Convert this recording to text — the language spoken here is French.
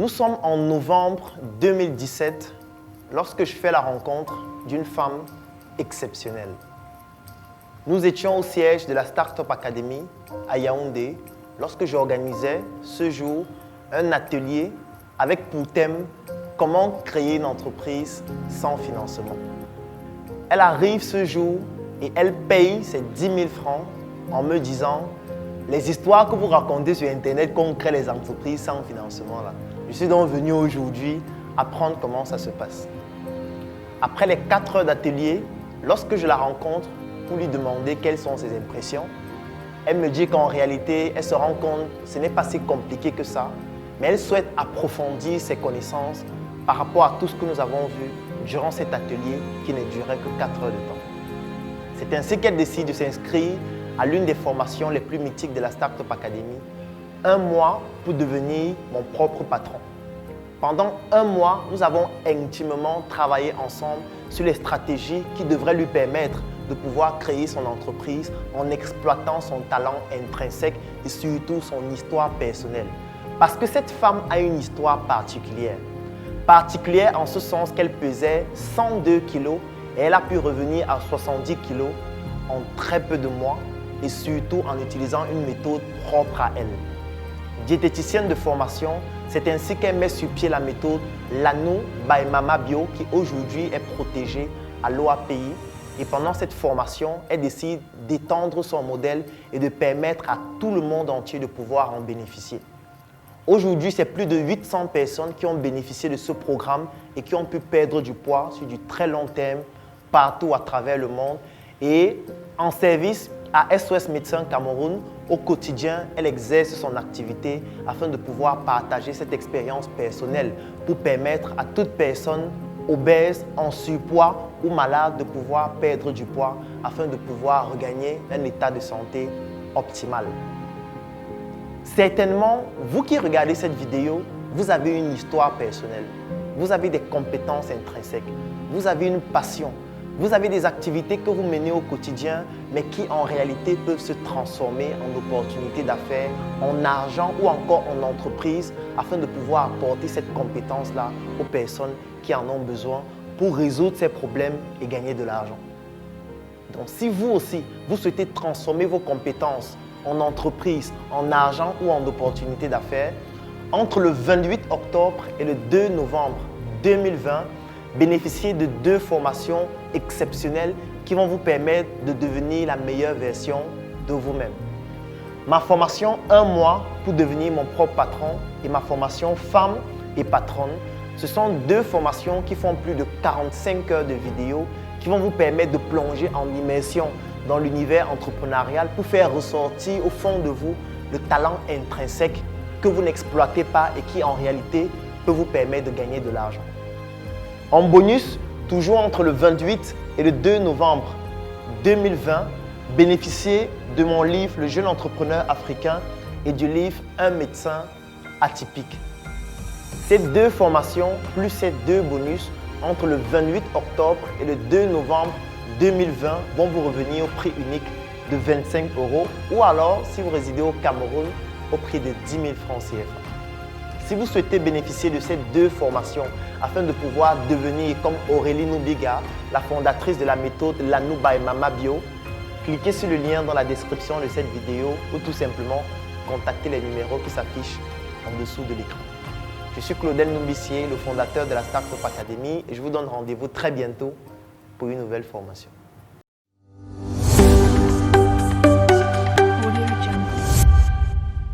Nous sommes en novembre 2017 lorsque je fais la rencontre d'une femme exceptionnelle. Nous étions au siège de la Startup Academy à Yaoundé lorsque j'organisais ce jour un atelier avec pour thème « Comment créer une entreprise sans financement ». Elle arrive ce jour et elle paye ses 10 000 francs en me disant « Les histoires que vous racontez sur Internet qu'on crée les entreprises sans financement, là, je suis donc venu aujourd'hui apprendre comment ça se passe. » Après les 4 heures d'atelier, lorsque je la rencontre pour lui demander quelles sont ses impressions, elle me dit qu'en réalité, elle se rend compte que ce n'est pas si compliqué que ça, mais elle souhaite approfondir ses connaissances par rapport à tout ce que nous avons vu durant cet atelier qui ne durait que 4 heures de temps. C'est ainsi qu'elle décide de s'inscrire à l'une des formations les plus mythiques de la Startup Academy, 1 mois pour devenir mon propre patron. Pendant 1 mois, nous avons intimement travaillé ensemble sur les stratégies qui devraient lui permettre de pouvoir créer son entreprise en exploitant son talent intrinsèque et surtout son histoire personnelle. Parce que cette femme a une histoire particulière. Particulière en ce sens qu'elle pesait 102 kilos et elle a pu revenir à 70 kilos en très peu de mois et surtout en utilisant une méthode propre à elle. Diététicienne de formation, c'est ainsi qu'elle met sur pied la méthode Lanou by Mama Bio qui aujourd'hui est protégée à l'OAPI. Et pendant cette formation, elle décide d'étendre son modèle et de permettre à tout le monde entier de pouvoir en bénéficier. Aujourd'hui, c'est plus de 800 personnes qui ont bénéficié de ce programme et qui ont pu perdre du poids sur du très long terme partout à travers le monde. Et en service à SOS Médecins Cameroun, au quotidien, elle exerce son activité afin de pouvoir partager cette expérience personnelle pour permettre à toute personne obèse, en surpoids ou malade de pouvoir perdre du poids afin de pouvoir regagner un état de santé optimal. Certainement, vous qui regardez cette vidéo, vous avez une histoire personnelle, vous avez des compétences intrinsèques, vous avez une passion, vous avez des activités que vous menez au quotidien, mais qui en réalité peuvent se transformer en opportunités d'affaires, en argent ou encore en entreprise afin de pouvoir apporter cette compétence-là aux personnes qui en ont besoin pour résoudre ces problèmes et gagner de l'argent. Donc si vous aussi, vous souhaitez transformer vos compétences en entreprise, en argent ou en opportunités d'affaires, entre le 28 octobre et le 2 novembre 2020, bénéficiez de 2 formations exceptionnelles qui vont vous permettre de devenir la meilleure version de vous-même. Ma formation 1 mois pour devenir mon propre patron et ma formation femme et patronne, ce sont 2 formations qui font plus de 45 heures de vidéos qui vont vous permettre de plonger en immersion dans l'univers entrepreneurial pour faire ressortir au fond de vous le talent intrinsèque que vous n'exploitez pas et qui en réalité peut vous permettre de gagner de l'argent. En bonus, toujours entre le 28 et le 2 novembre 2020, bénéficiez de mon livre « Le jeune entrepreneur africain » et du livre « Un médecin atypique ». Ces 2 formations plus ces 2 bonus entre le 28 octobre et le 2 novembre 2020 vont vous revenir au prix unique de 25 € ou alors, si vous résidez au Cameroun, au prix de 10 000 francs CFA. Si vous souhaitez bénéficier de ces 2 formations afin de pouvoir devenir comme Aurélie Noubiga, la fondatrice de la méthode Lanou by Mama Bio, cliquez sur le lien dans la description de cette vidéo ou tout simplement contactez les numéros qui s'affichent en dessous de l'écran. Je suis Claudel Noubissier, le fondateur de la Startup Academy et je vous donne rendez-vous très bientôt pour une nouvelle formation.